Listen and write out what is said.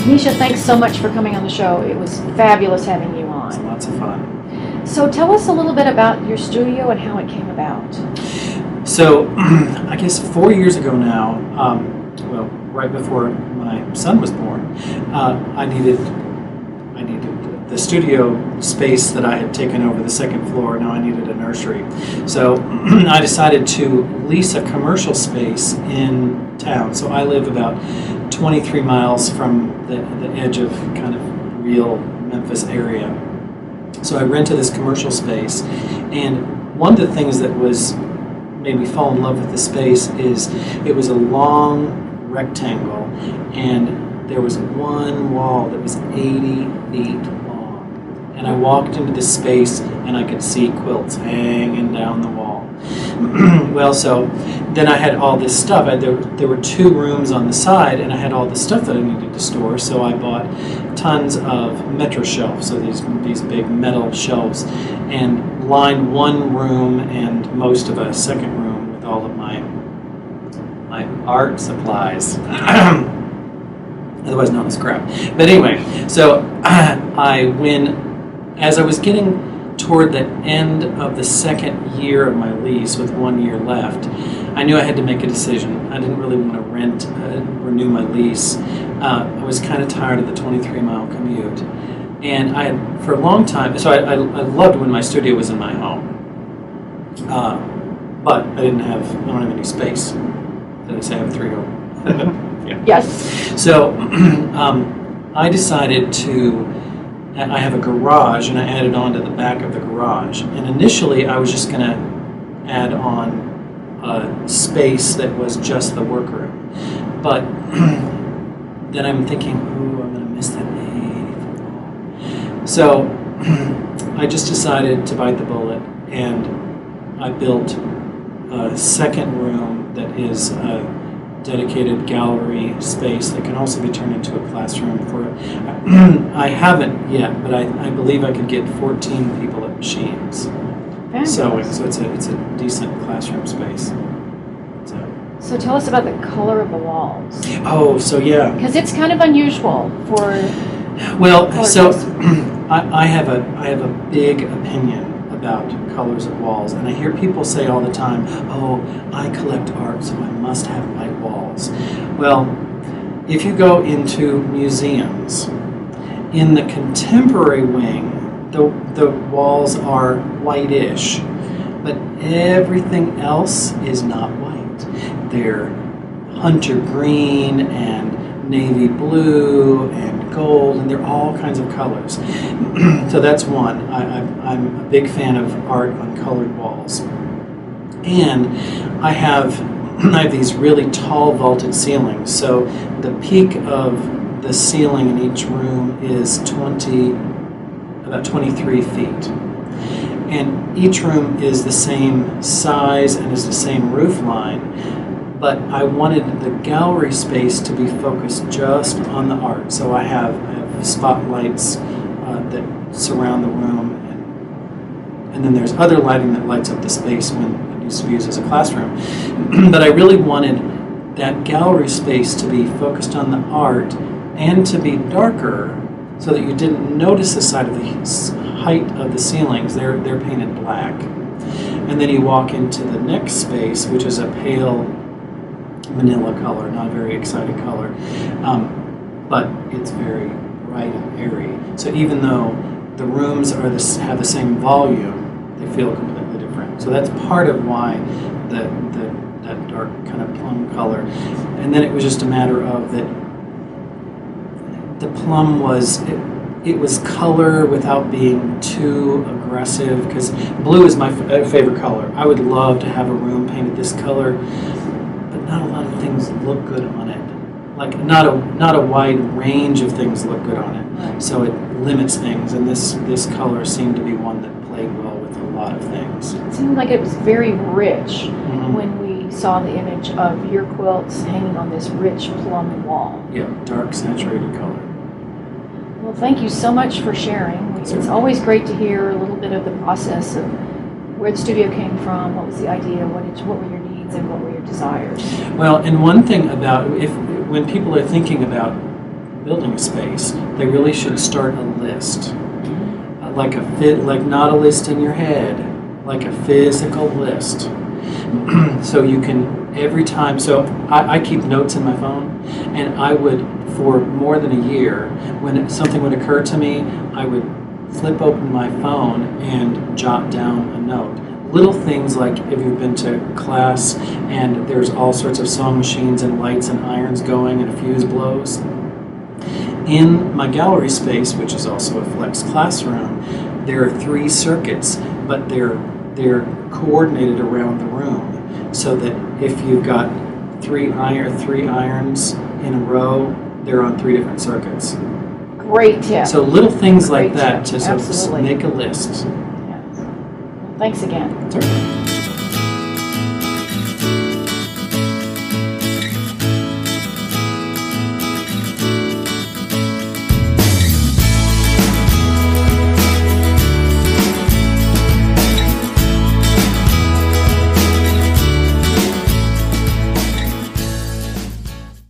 Nysha, thanks so much for coming on the show. It was fabulous having you It's on. lots of fun. So tell us a little bit about your studio and how it came about. So, I guess 4 years ago now, well, right before my son was born, I needed the studio space that I had taken over the second floor. Now I needed a nursery. So I decided to lease a commercial space in town. So I live about 23 miles from the edge of kind of real Memphis area. So I rented this commercial space, and one of the things that made me fall in love with the space is it was a long rectangle, and there was one wall that was 80 feet long. And I walked into this space and I could see quilts hanging down the wall. Well, so then I had all this stuff. There were 2 rooms on the side, and I had all the stuff that I needed to store. So I bought tons of metro shelves, so these big metal shelves, and lined one room and most of a second room with all of my art supplies, otherwise known as crap. But anyway, so as I was getting toward the end of the second year of my lease with 1 year left, I knew I had to make a decision. I didn't really want to renew my lease. I was kind of tired of the 23-mile commute. And I had, for a long time, so I loved when my studio was in my home. But I don't have any space. Did I say I have 3 home? Yeah. Yes. So I decided I have a garage, and I added on to the back of the garage. And initially, I was just going to add on a space that was just the workroom. But then I'm thinking, ooh, I'm going to miss that 80-foot wall. So I just decided to bite the bullet, and I built a second room that is a dedicated gallery space that can also be turned into a classroom for I haven't yet, but I believe I could get 14 people at machines. So it's a decent classroom space. So tell us about the color of the walls. Oh, so yeah. Because it's kind of unusual for. Well, so I have a big opinion about colors of walls, and I hear people say all the time, "Oh, I collect art, so I must have white walls." Well, if you go into museums, in the contemporary wing, the walls are whitish, but everything else is not white. They're hunter green and navy blue and gold, and they're all kinds of colors. So that's one. I'm a big fan of art on colored walls. And I have these really tall vaulted ceilings. So the peak of the ceiling in each room is about 23 feet. And each room is the same size and is the same roof line. But I wanted the gallery space to be focused just on the art. So I have spotlights that surround the room, and then there's other lighting that lights up the space when it needs to be used as a classroom. But I really wanted that gallery space to be focused on the art and to be darker so that you didn't notice the side of the height of the ceilings. They're painted black. And then you walk into the next space, which is a pale manila color, not a very exciting color, but it's very bright and airy. So even though the rooms have the same volume, they feel completely different. So that's part of why that dark kind of plum color. And then it was just a matter of that the plum was it was color without being too aggressive, because blue is my favorite color. I would love to have a room painted this color, but not a lot of things look good on it. Like not a wide range of things look good on it. Right. So it limits things, and this color seemed to be one that played well with a lot of things. It seemed like it was very rich when we saw the image of your quilts hanging on this rich plum wall. Yeah, dark saturated color. Well, thank you so much for sharing. It's always great to hear a little bit of the process of where the studio came from, what was the idea, what were your needs, and what were your desires. Well, and one thing about when people are thinking about building a space, they really should start a list. Like not a list in your head, like a physical list. So you can, every time, so I keep notes in my phone, and I would, for more than a year, when something would occur to me, I would flip open my phone and jot down a note. Little things like if you've been to class and there's all sorts of sewing machines and lights and irons going and a fuse blows. In my gallery space, which is also a flex classroom, there are 3 circuits, but they're coordinated around the room, so that if you've got 3 irons in a row, they're on 3 different circuits. Great tip. So little things like Great that tip. to sort of Absolutely. make a list. Yes. Thanks again. Sorry.